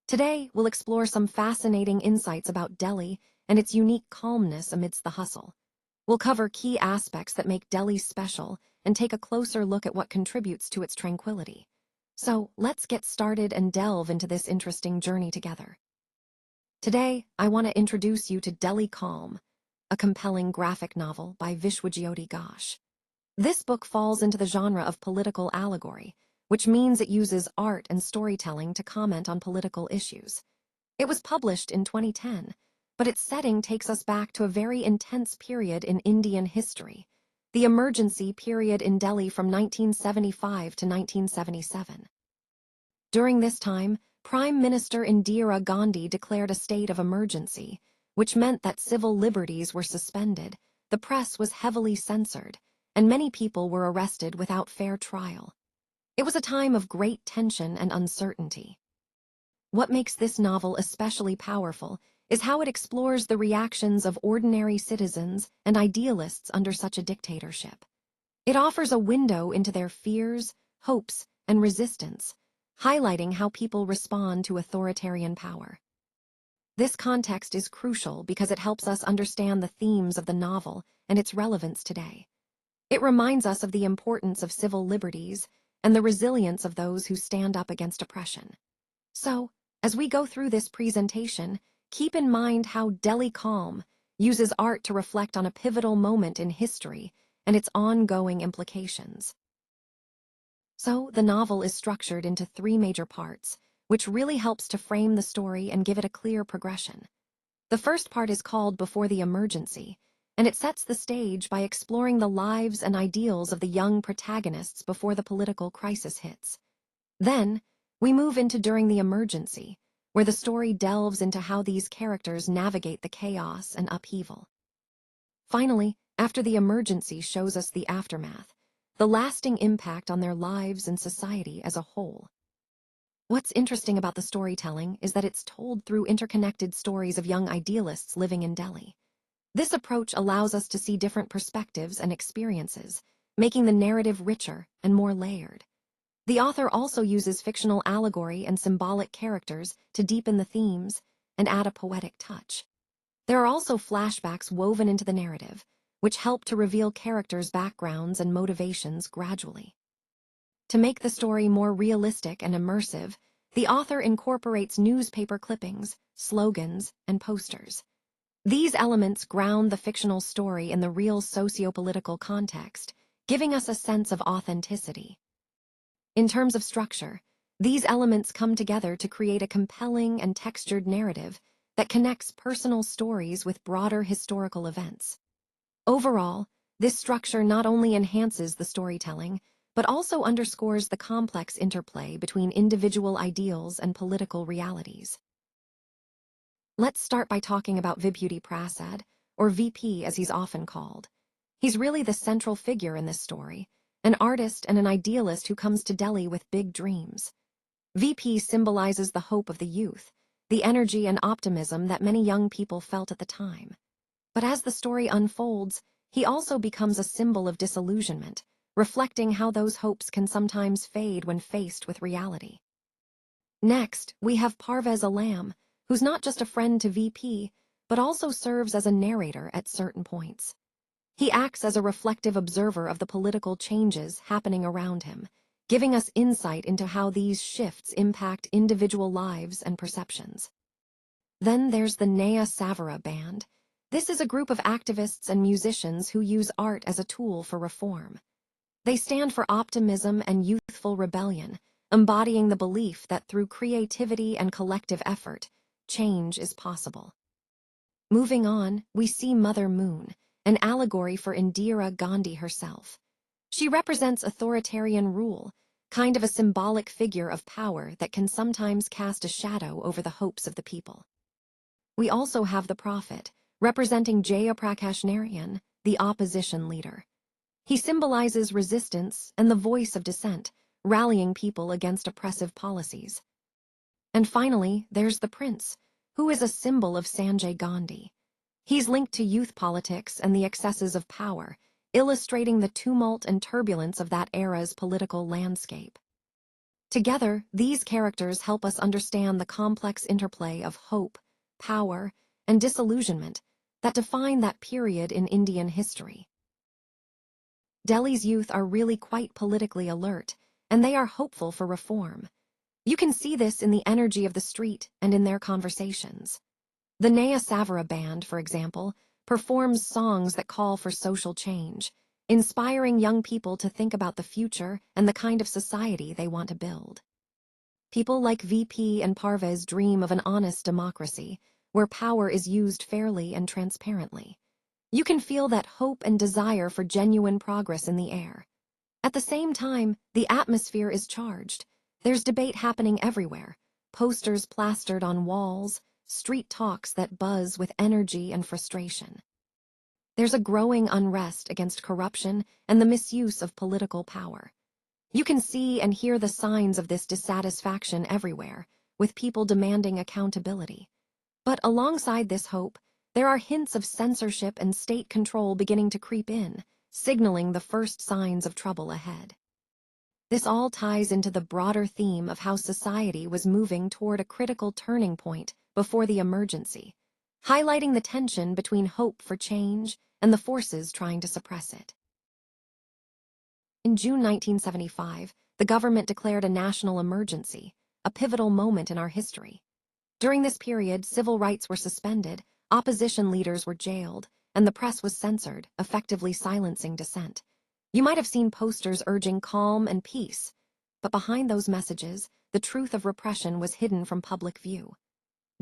Today, we'll explore some fascinating insights about Delhi and its unique calmness amidst the hustle. We'll cover key aspects that make Delhi special and take a closer look at what contributes to its tranquility. So, let's get started and delve into this interesting journey together. Today, I want to introduce you to Delhi Calm, a compelling graphic novel by Vishwajyoti Ghosh. This book falls into the genre of political allegory, which means it uses art and storytelling to comment on political issues. It was published in 2010, but its setting takes us back to a very intense period in Indian history, the emergency period in Delhi from 1975 to 1977. During this time, Prime Minister Indira Gandhi declared a state of emergency, which meant that civil liberties were suspended, the press was heavily censored, and many people were arrested without fair trial. It was a time of great tension and uncertainty. What makes this novel especially powerful is how it explores the reactions of ordinary citizens and idealists under such a dictatorship. It offers a window into their fears, hopes, and resistance, highlighting how people respond to authoritarian power. This context is crucial because it helps us understand the themes of the novel and its relevance today. It reminds us of the importance of civil liberties and the resilience of those who stand up against oppression. So, as we go through this presentation, keep in mind how Delhi Calm uses art to reflect on a pivotal moment in history and its ongoing implications. So, the novel is structured into three major parts, which really helps to frame the story and give it a clear progression. The first part is called Before the Emergency, and it sets the stage by exploring the lives and ideals of the young protagonists before the political crisis hits. Then, we move into During the Emergency, where the story delves into how these characters navigate the chaos and upheaval. Finally, After the Emergency shows us the aftermath, the lasting impact on their lives and society as a whole. What's interesting about the storytelling is that it's told through interconnected stories of young idealists living in Delhi. This approach allows us to see different perspectives and experiences, making the narrative richer and more layered. The author also uses fictional allegory and symbolic characters to deepen the themes and add a poetic touch. There are also flashbacks woven into the narrative, which help to reveal characters' backgrounds and motivations gradually. To make the story more realistic and immersive, the author incorporates newspaper clippings, slogans, and posters. These elements ground the fictional story in the real socio-political context, giving us a sense of authenticity. In terms of structure, these elements come together to create a compelling and textured narrative that connects personal stories with broader historical events. Overall, this structure not only enhances the storytelling, but also underscores the complex interplay between individual ideals and political realities. Let's start by talking about Vibhuti Prasad, or VP as he's often called. He's really the central figure in this story, an artist and an idealist who comes to Delhi with big dreams. VP symbolizes the hope of the youth, the energy and optimism that many young people felt at the time. But as the story unfolds, he also becomes a symbol of disillusionment, reflecting how those hopes can sometimes fade when faced with reality. Next, we have Parvez Alam, who's not just a friend to VP, but also serves as a narrator at certain points. He acts as a reflective observer of the political changes happening around him, giving us insight into how these shifts impact individual lives and perceptions. Then there's the Naya Savara Band. This is a group of activists and musicians who use art as a tool for reform. They stand for optimism and youthful rebellion, embodying the belief that through creativity and collective effort, change is possible. Moving on, we see Mother Moon, an allegory for Indira Gandhi herself. She represents authoritarian rule, kind of a symbolic figure of power that can sometimes cast a shadow over the hopes of the people. We also have the Prophet, representing Jayaprakash Narayan, the opposition leader. He symbolizes resistance and the voice of dissent, rallying people against oppressive policies. And finally, there's the Prince, who is a symbol of Sanjay Gandhi. He's linked to youth politics and the excesses of power, illustrating the tumult and turbulence of that era's political landscape. Together, these characters help us understand the complex interplay of hope, power, and disillusionment that define that period in Indian history. Delhi's youth are really quite politically alert, and they are hopeful for reform. You can see this in the energy of the street and in their conversations. The Naya Savara Band, for example, performs songs that call for social change, inspiring young people to think about the future and the kind of society they want to build. People like VP and Parvez dream of an honest democracy, where power is used fairly and transparently. You can feel that hope and desire for genuine progress in the air. At the same time, the atmosphere is charged. There's debate happening everywhere, posters plastered on walls, street talks that buzz with energy and frustration. There's a growing unrest against corruption and the misuse of political power. You can see and hear the signs of this dissatisfaction everywhere, with people demanding accountability. But alongside this hope, there are hints of censorship and state control beginning to creep in, signaling the first signs of trouble ahead. This all ties into the broader theme of how society was moving toward a critical turning point before the emergency, highlighting the tension between hope for change and the forces trying to suppress it. In June 1975, the government declared a national emergency, a pivotal moment in our history. During this period, civil rights were suspended, opposition leaders were jailed, and the press was censored, effectively silencing dissent. You might have seen posters urging calm and peace, but behind those messages, the truth of repression was hidden from public view.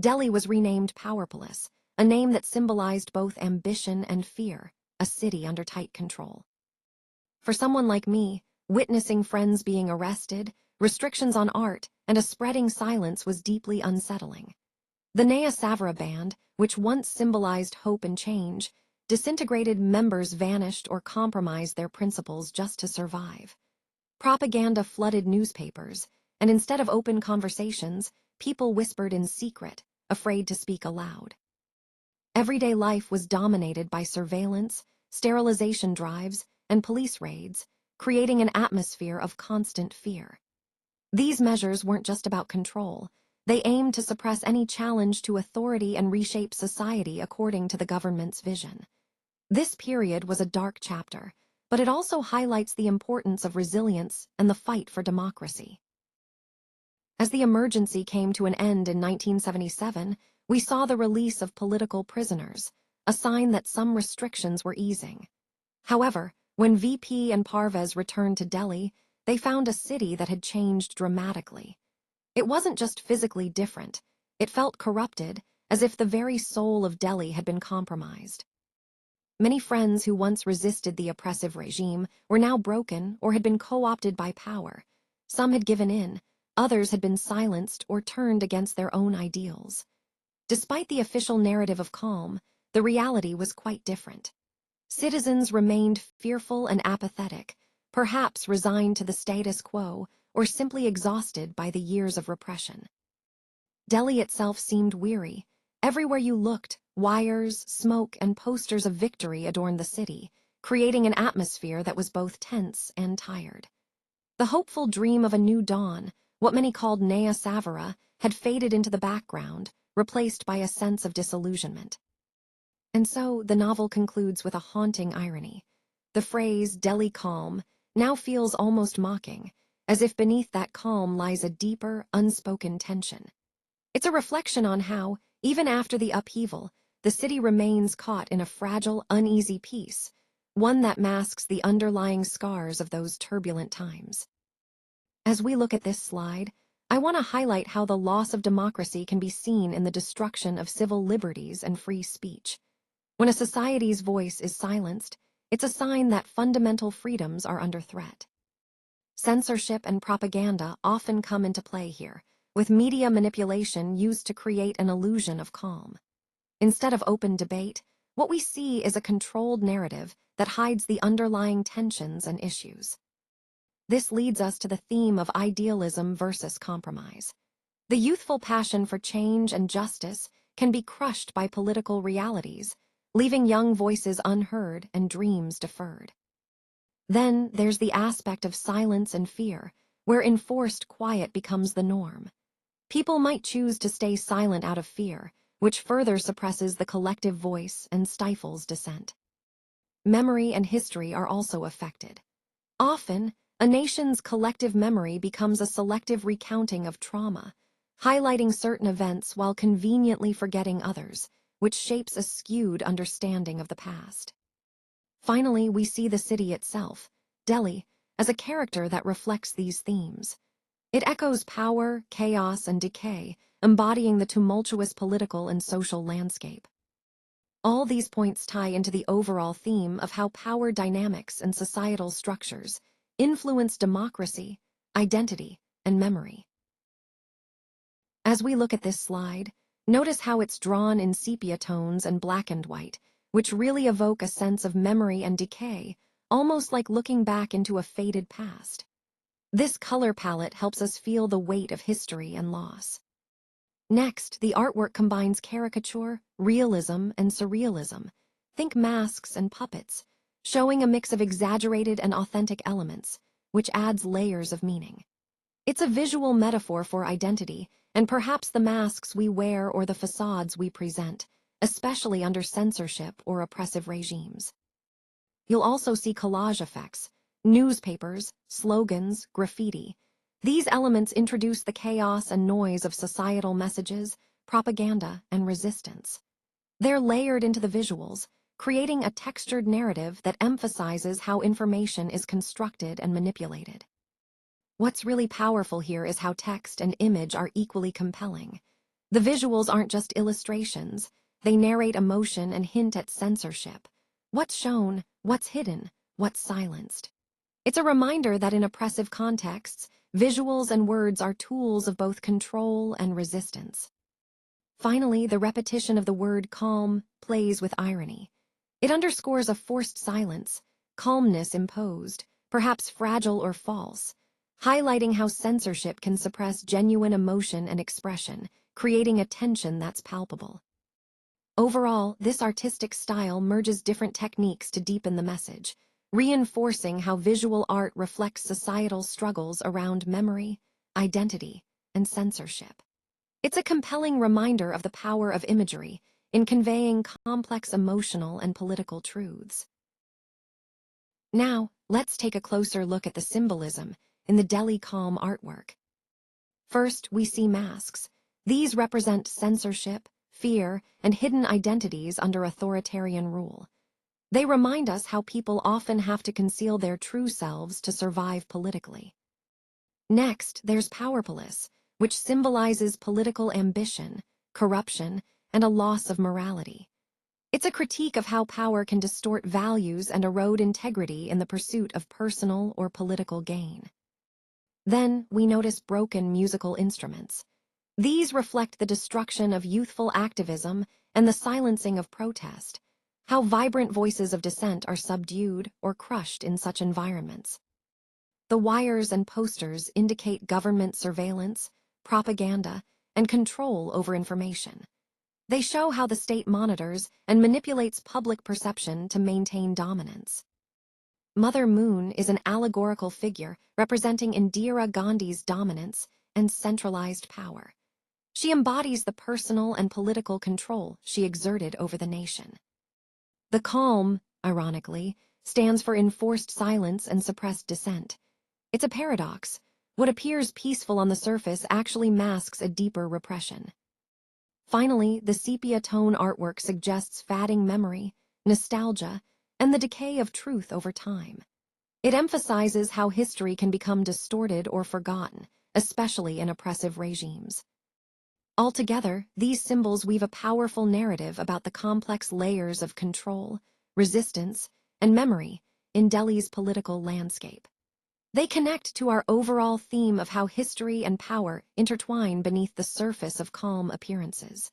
Delhi was renamed Powerpolis, a name that symbolized both ambition and fear, a city under tight control. For someone like me, witnessing friends being arrested, restrictions on art, and a spreading silence was deeply unsettling. The Naya Savara Band, which once symbolized hope and change, disintegrated. Members vanished or compromised their principles just to survive. Propaganda flooded newspapers, and instead of open conversations, people whispered in secret, afraid to speak aloud. Everyday life was dominated by surveillance, sterilization drives, and police raids, creating an atmosphere of constant fear. These measures weren't just about control. They aimed to suppress any challenge to authority and reshape society according to the government's vision. This period was a dark chapter, but it also highlights the importance of resilience and the fight for democracy. As the emergency came to an end in 1977, we saw the release of political prisoners, a sign that some restrictions were easing. However, when VP and Parvez returned to Delhi, they found a city that had changed dramatically. It wasn't just physically different, it felt corrupted, as if the very soul of Delhi had been compromised. Many friends who once resisted the oppressive regime were now broken or had been co-opted by power. Some had given in, others had been silenced or turned against their own ideals. Despite the official narrative of calm, the reality was quite different. Citizens remained fearful and apathetic, perhaps resigned to the status quo or simply exhausted by the years of repression. Delhi itself seemed weary. Everywhere you looked, wires, smoke, and posters of victory adorned the city, creating an atmosphere that was both tense and tired. The hopeful dream of a new dawn, what many called Naya Savara, had faded into the background, replaced by a sense of disillusionment. And so the novel concludes with a haunting irony. The phrase Delhi calm now feels almost mocking, as if beneath that calm lies a deeper, unspoken tension. It's a reflection on how, even after the upheaval, the city remains caught in a fragile, uneasy peace, one that masks the underlying scars of those turbulent times. As we look at this slide, I want to highlight how the loss of democracy can be seen in the destruction of civil liberties and free speech. When a society's voice is silenced, it's a sign that fundamental freedoms are under threat. Censorship and propaganda often come into play here, with media manipulation used to create an illusion of calm. Instead of open debate, what we see is a controlled narrative that hides the underlying tensions and issues. This leads us to the theme of idealism versus compromise. The youthful passion for change and justice can be crushed by political realities, leaving young voices unheard and dreams deferred. Then there's the aspect of silence and fear, where enforced quiet becomes the norm. People might choose to stay silent out of fear, which further suppresses the collective voice and stifles dissent. Memory and history are also affected. Often, a nation's collective memory becomes a selective recounting of trauma, highlighting certain events while conveniently forgetting others, which shapes a skewed understanding of the past. Finally, we see the city itself, Delhi, as a character that reflects these themes. It echoes power, chaos, and decay, embodying the tumultuous political and social landscape. All these points tie into the overall theme of how power dynamics and societal structures influence democracy, identity, and memory. As we look at this slide, notice how it's drawn in sepia tones and black and white, which really evoke a sense of memory and decay, almost like looking back into a faded past. This color palette helps us feel the weight of history and loss. Next, the artwork combines caricature, realism, and surrealism. Think masks and puppets, showing a mix of exaggerated and authentic elements, which adds layers of meaning. It's a visual metaphor for identity, and perhaps the masks we wear or the facades we present, especially under censorship or oppressive regimes. You'll also see collage effects, newspapers, slogans, graffiti. These elements introduce the chaos and noise of societal messages, propaganda, and resistance. They're layered into the visuals, creating a textured narrative that emphasizes how information is constructed and manipulated. What's really powerful here is how text and image are equally compelling. The visuals aren't just illustrations, they narrate emotion and hint at censorship. What's shown, what's hidden, what's silenced. It's a reminder that in oppressive contexts, visuals and words are tools of both control and resistance. Finally, the repetition of the word calm plays with irony. It underscores a forced silence, calmness imposed, perhaps fragile or false, highlighting how censorship can suppress genuine emotion and expression, creating a tension that's palpable. Overall, this artistic style merges different techniques to deepen the message, reinforcing how visual art reflects societal struggles around memory, identity, and censorship. It's a compelling reminder of the power of imagery in conveying complex emotional and political truths. Now, let's take a closer look at the symbolism in the Delhi Calm artwork. First, we see masks. These represent censorship, fear, and hidden identities under authoritarian rule. They remind us how people often have to conceal their true selves to survive politically. Next, there's Powerpolis, which symbolizes political ambition, corruption, and a loss of morality. It's a critique of how power can distort values and erode integrity in the pursuit of personal or political gain. Then, we notice broken musical instruments. These reflect the destruction of youthful activism and the silencing of protest, how vibrant voices of dissent are subdued or crushed in such environments. The wires and posters indicate government surveillance, propaganda, and control over information. They show how the state monitors and manipulates public perception to maintain dominance. Mother Moon is an allegorical figure representing Indira Gandhi's dominance and centralized power. She embodies the personal and political control she exerted over the nation. The calm, ironically, stands for enforced silence and suppressed dissent. It's a paradox. What appears peaceful on the surface actually masks a deeper repression. Finally, the sepia tone artwork suggests fading memory, nostalgia, and the decay of truth over time. It emphasizes how history can become distorted or forgotten, especially in oppressive regimes. Altogether, these symbols weave a powerful narrative about the complex layers of control, resistance, and memory in Delhi's political landscape. They connect to our overall theme of how history and power intertwine beneath the surface of calm appearances.